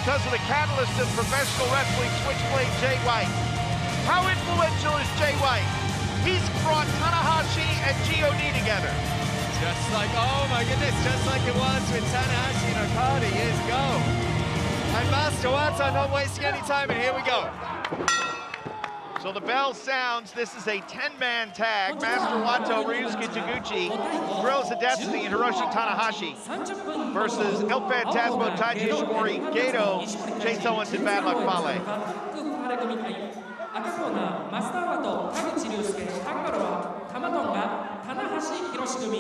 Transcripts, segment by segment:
because of the catalyst of professional wrestling, Switchblade Jay White. How influential is Jay White? He's brought Tanahashi and G.O.D. together. Just like, oh my goodness, just like it was with Tanahashi and Okada years ago. And Master Wato not wasting any time, and here we go. So the bell sounds. This is a 10-man tag. Master Wato, Ryusuke Taguchi, Guerrillas of Destiny, and Hiroshi Tanahashi versus El Phantasmo, Taiji Ishimori, Gato, Chase Owens, and Bad Luck Fale. 赤コーナーマスターワト田口竜介タンバロはタマトンが棚橋宏組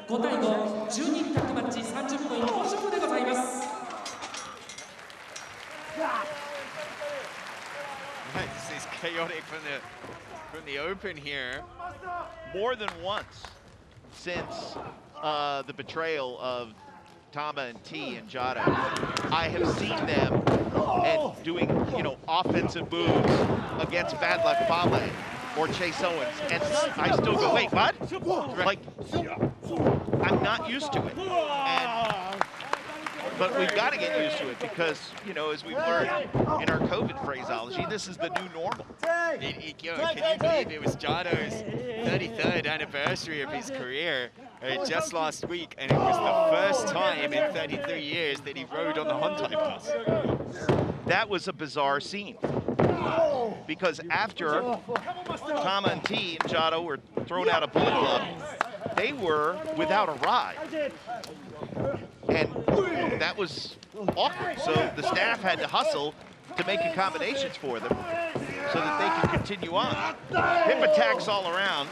5対5 12タッグマッチ30分一色でございます。 This is chaotic from the open here. More than once since the betrayal of Tama and T and Jado, I have seen them and doing, offensive moves against Bad Luck Fale or Chase Owens, and I still go, wait, what? Like, I'm not used to it. But we've got to get used to it because, as we've learned in our COVID phraseology, this is the new normal. Can you believe it was Jado's 33rd anniversary of his career just last week, and it was the first time in 33 years that he rode on the Hontai bus. That was a bizarre scene because after Tama and T and Jado were thrown out of Bullet Club, they were without a ride. And that was awkward. So the staff had to hustle to make accommodations for them so that they could continue on. Hip attacks all around.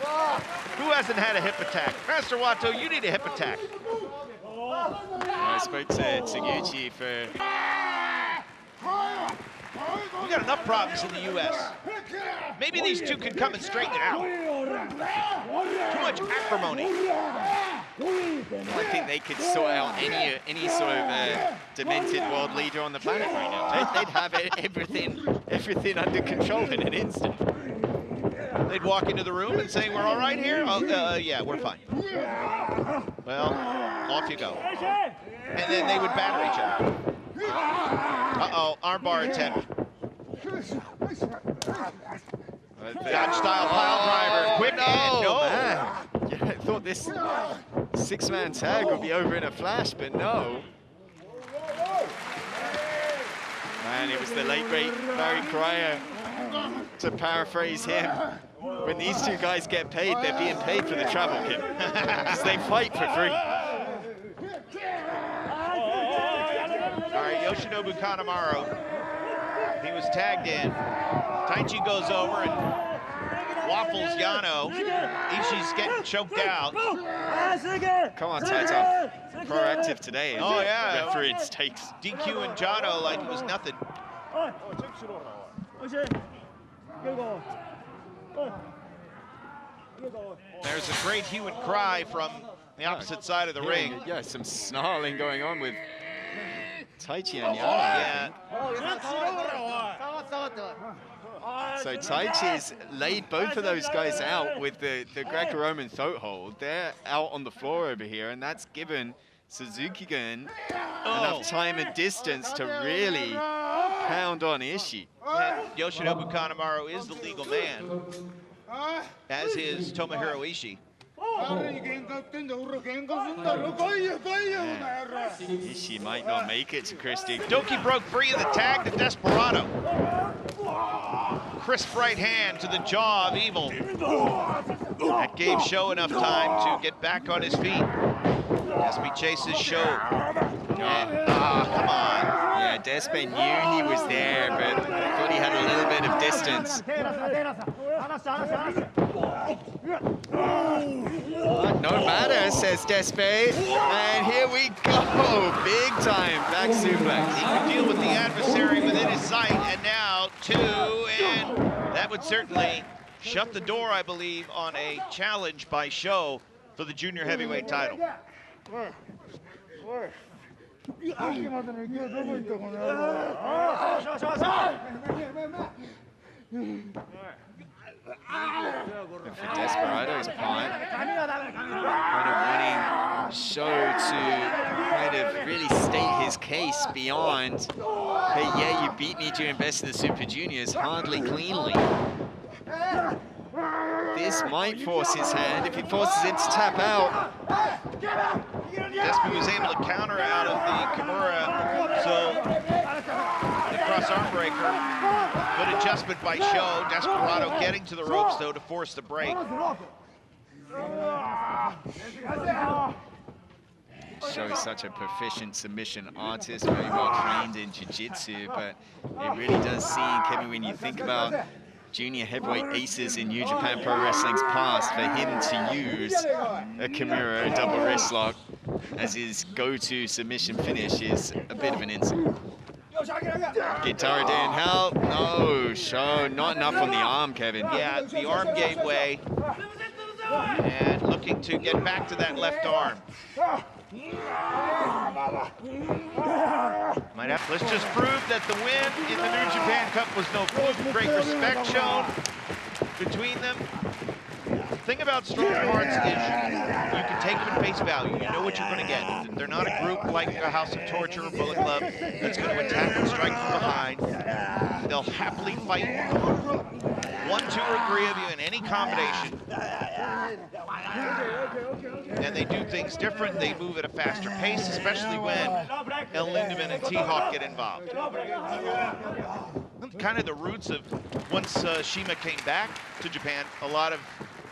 Who hasn't had a hip attack? Master Wato, you need a hip attack. I spoke to Taguchi for... We got enough problems in the U.S. Maybe these two can come and straighten it out. Too much acrimony. I think they could sort out any sort of demented world leader on the planet right now. They'd have everything under control in an instant. They'd walk into the room and say, "We're all right here." Oh, yeah, we're fine. Well, off you go. And then they would batter each other. Uh-oh, armbar attempt. Dodge style pile driver, quick and no. Man. Yeah, I thought this six-man tag would be over in a flash, but no. Man, it was the late great Barry Cryer, to paraphrase him. When these two guys get paid, they're being paid for the travel kit. Because they fight for free. All right, Yoshinobu Kanemaru. He was tagged in. Taichi goes over and waffles Yano. Ishii's getting choked out. Come on, Taito. Proactive today. Oh, yeah. Referee takes. DQ and Jado like it was nothing. There's a great hue and cry from the opposite side of the ring. Yeah, some snarling going on with Taichi and Yano. Yeah. So Taichi's laid both of those guys out with the Greco-Roman throat hold. They're out on the floor over here, and that's given Suzuki-gun enough time and distance to really pound on Ishii. And Yoshinobu Kanemaru is the legal man, as is Tomohiro Ishii. Ishii might not make it to Christie. Doki broke free of the tag to Desperado. Crisp right hand to the jaw of Evil. That gave Sho enough time to get back on his feet. Despi chases Sho. And, come on. Yeah, Despe knew he was there, but thought he had a little bit of distance. No matter, says Despe. And here we go. Big time back suplex. He could deal with the adversary within his sight, and now two, and that would certainly shut the door, I believe, on a challenge by Sho for the junior heavyweight title. And for Desperado's part, kind of wanting Show to kind of really state his case beyond, hey, yeah, you beat me during Best of the Super Juniors, hardly cleanly. This might force his hand. If he forces him to tap out. Despi was able to counter out of the Kimura, so the cross arm breaker. Good adjustment by Show. Desperado getting to the ropes, though, to force the break. Show is such a proficient submission artist, very well trained in jiu-jitsu, but it really does seem, Kevin, when you think about junior heavyweight aces in New Japan Pro Wrestling's past, for him to use a Kimura, a double wrist lock, as his go-to submission finish is a bit of an insult. Guitar Dan help. No, Show, not enough on the arm, Kevin. Yeah, the arm gave way. And looking to get back to that left arm. Let's just prove that the win in the New Japan Cup was no fluke. Great respect shown between them. The thing about Strong Hearts is you can take them at face value. You know what you're going to get. They're not a group like a House of Torture or Bullet Club that's going to attack and strike from behind. They'll happily fight 1, 2, or 3 of you in any combination. And they do things different. They move at a faster pace, especially when El Lindemann and T-Hawk get involved. Kind of the roots of once Shima came back to Japan, a lot of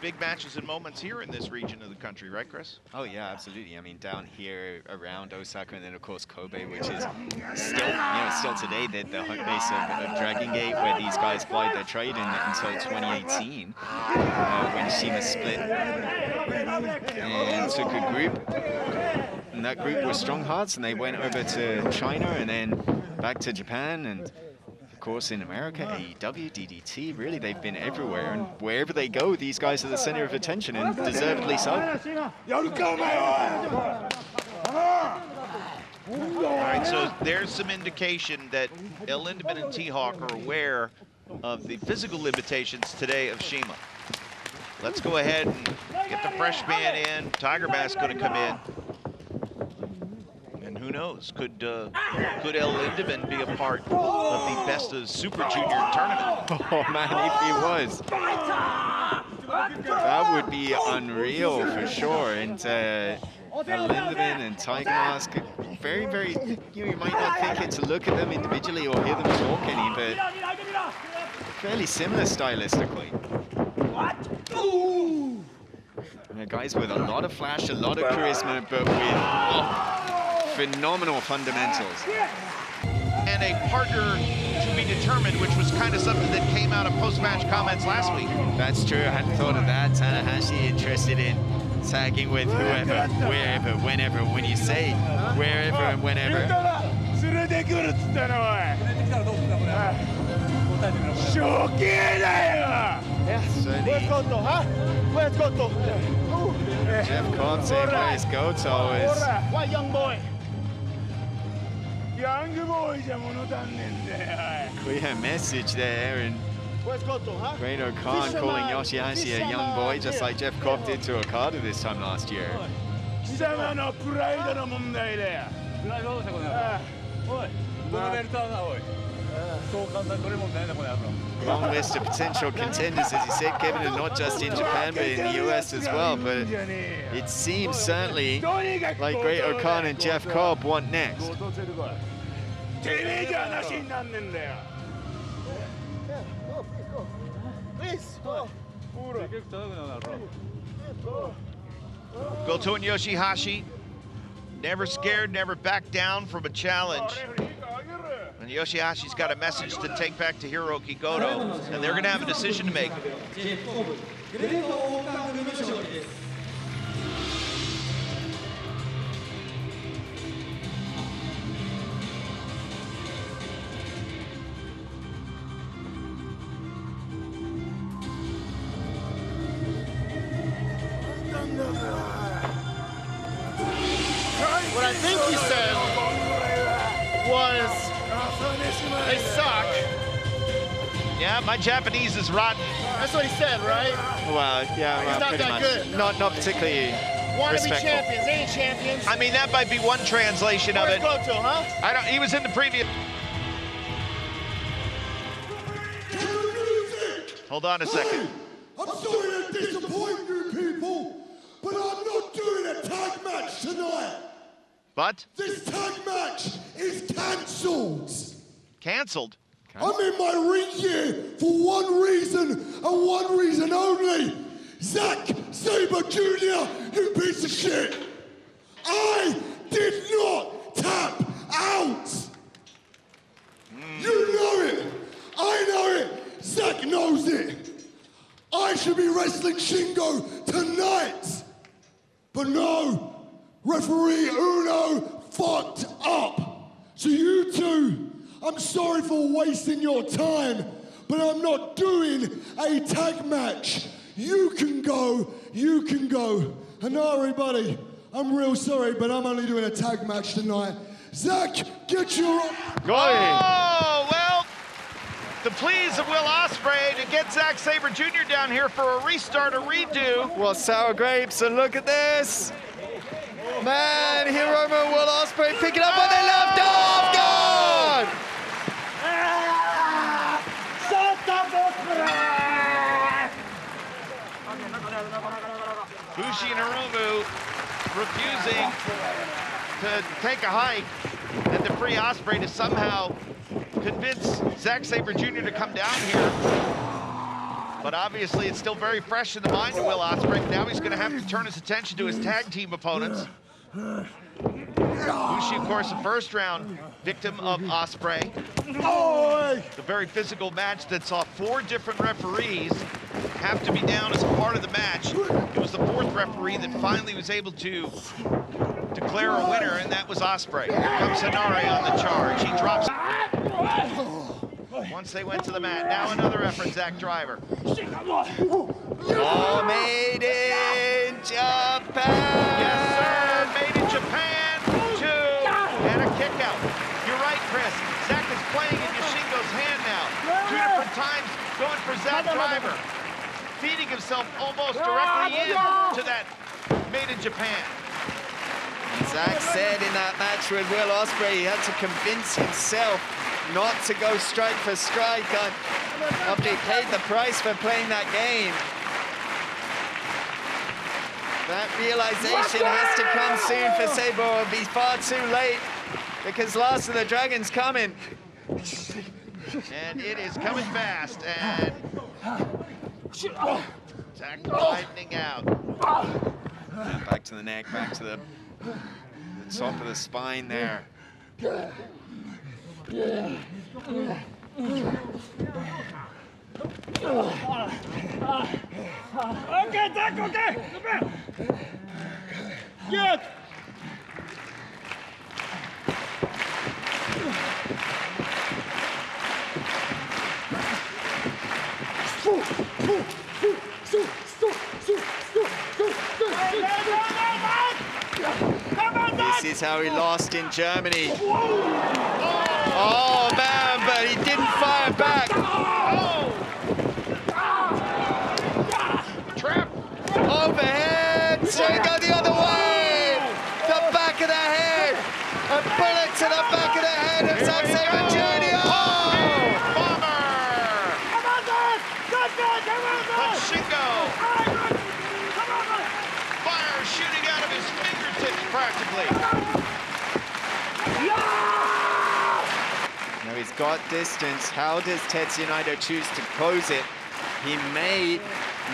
big matches and moments here in this region of the country, right, Chris? Oh yeah, absolutely. I mean, down here around Osaka, and then of course Kobe, which is still, still today the home base of Dragon Gate, where these guys plied their trade until 2018, when Shima split and took a group, and that group was Strong Hearts, and they went over to China and then back to Japan, and of course in America, AEW, DDT, really they've been everywhere, and wherever they go, these guys are the center of attention, and deservedly so. All right, so there's some indication that El Lindemann and T-Hawk are aware of the physical limitations today of Shima. Let's go ahead and get the fresh man in. Tiger Mask going to come in. And who knows, could El Lindemann be a part of the Best of Super Junior tournament? Oh man, if he was, that would be unreal for sure. And Lindemann and Tiger Mask, very, very, you might not think it to look at them individually or hear them talk any, but fairly similar stylistically. Guys with a lot of flash, a lot of charisma, but with phenomenal fundamentals. And a partner to be determined, which was kind of something that came out of post-match comments last week. That's true, I hadn't thought of that. Tanahashi interested in tagging with whoever, wherever, whenever. When you say wherever and whenever. Jeff Cobb saying where's Goto is... Clear message there, and Great O'Khan calling Yoshihashi a young boy, just like Jeff Cobb did to Okada this time last year. Long list of potential contenders, as you said, Kevin, and not just in Japan, but in the US as well. But it seems certainly like Great O'Khan and Jeff Cobb want next. Goto and Yoshihashi, never scared, never backed down from a challenge. And Yoshihashi's got a message to take back to Hiroki Goto, and they're going to have a decision to make. What I think he said was, they suck. Yeah, my Japanese is rotten. That's what he said, right? Well, yeah, well, He's not pretty that much. good. Not particularly Wanna be respectful. champions, they ain't champions. I mean, that might be one translation of Where's it. Goto, huh? I don't. He was in the previous. Hold on a second. I'm sorry to disappoint you people, but I'm not doing a tag match tonight. But This tag match is cancelled. canceled. I'm in my ring here for one reason and one reason only. Zack Sabre Jr., you piece of shit. I did not tap out. You know it. I know it. Zack knows it. I should be wrestling Shingo tonight. But no, referee Uno fucked up. So you two, I'm sorry for wasting your time, but I'm not doing a tag match. You can go. Hanari, buddy, I'm real sorry, but I'm only doing a tag match tonight. Zack, get your... Oh, well, the pleas of Will Ospreay to get Zack Sabre Jr. down here for a restart, a redo. Well, sour grapes, and look at this. Man, Hiromu and Will Ospreay picking up where they left off. God! Bushi and Hiromu refusing to take a hike and to free Ospreay to somehow convince Zack Sabre Jr. to come down here. But obviously it's still very fresh in the mind of Will Ospreay. Now he's going to have to turn his attention to his tag team opponents. Bushi, of course, a first-round victim of Ospreay. The very physical match that saw 4 different referees have to be down as a part of the match. It was the 4th referee that finally was able to declare a winner, and that was Ospreay. Here comes Hanari on the charge. He drops. Once they went to the mat, now another effort, Zack Driver. Oh, made in Japan. Yes, sir, made in Japan, 2, and a kick out. You're right, Chris. Zack is playing in Yoshingo's hand now. 2 different times going for Zack Driver. Feeding himself almost directly into that made in Japan. Zack said in that match with Will Ospreay, he had to convince himself not to go strike for strike after he paid the price for playing that game. That realization has to come soon for Sabre, or it'll be far too late, because Last of the Dragon's coming. And it is coming fast, and Zack widening out. Back to the neck, back to the top of the spine there. Okay, Zack, okay. Come here. Good. This is how he lost in Germany. Oh man, but he didn't fire back. Trap. Overhead, so he go the other way. The back of the head. A bullet to the back of the head of Zack Sabre Jr. Bomber. But Shingo. Fire shooting out of his fingertips practically. Now he's got distance. How does Tetsuya Naito choose to close it? He may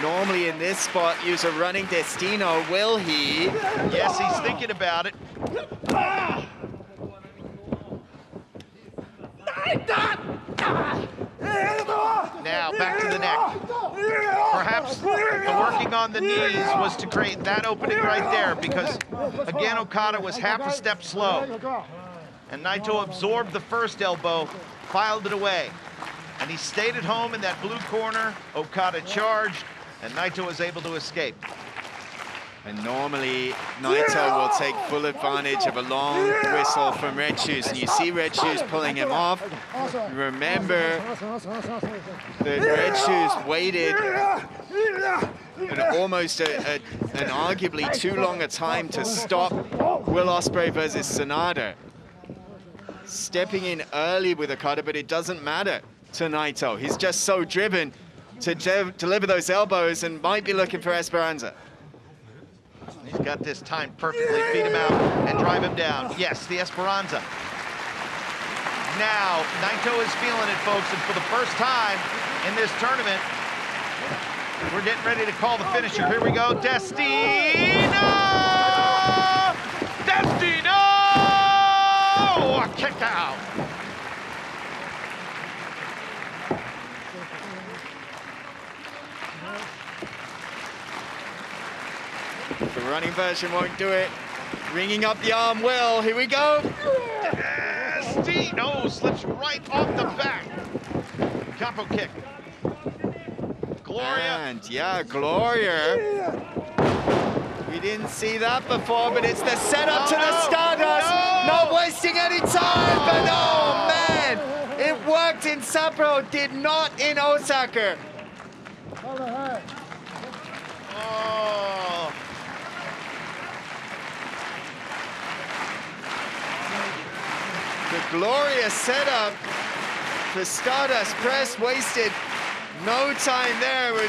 normally in this spot use a running Destino. Will he? Yes, he's thinking about it. Now back to the neck. Perhaps the working on the knees was to create that opening right there, because again Okada was half a step slow. And Naito absorbed the first elbow, filed it away. And he stayed at home in that blue corner. Okada charged, and Naito was able to escape. And normally, Naito will take full advantage of a long whistle from Red Shoes. And you see Red Shoes pulling him off. Remember that Red Shoes waited almost an arguably too long a time to stop Will Ospreay versus Sanada. Stepping in early with a cutter, but it doesn't matter to Naito. He's just so driven to deliver those elbows and might be looking for Esperanza. He's got this timed perfectly. Feed him out and drive him down. Yes, the Esperanza. Now, Naito is feeling it, folks, and for the first time in this tournament, we're getting ready to call the finisher. Here we go. Destino! Destino! A kick out. The running version won't do it. Ringing up the arm will. Here we go. Destino slips right off the back. Combo kick. Gloria. And yeah, Gloria. We didn't see that before, but it's the setup to the Stardust. Not wasting any time, but oh man, it worked in Sapporo, did not in Osaka. Oh. The glorious setup for Stardust. Press wasted no time there. It was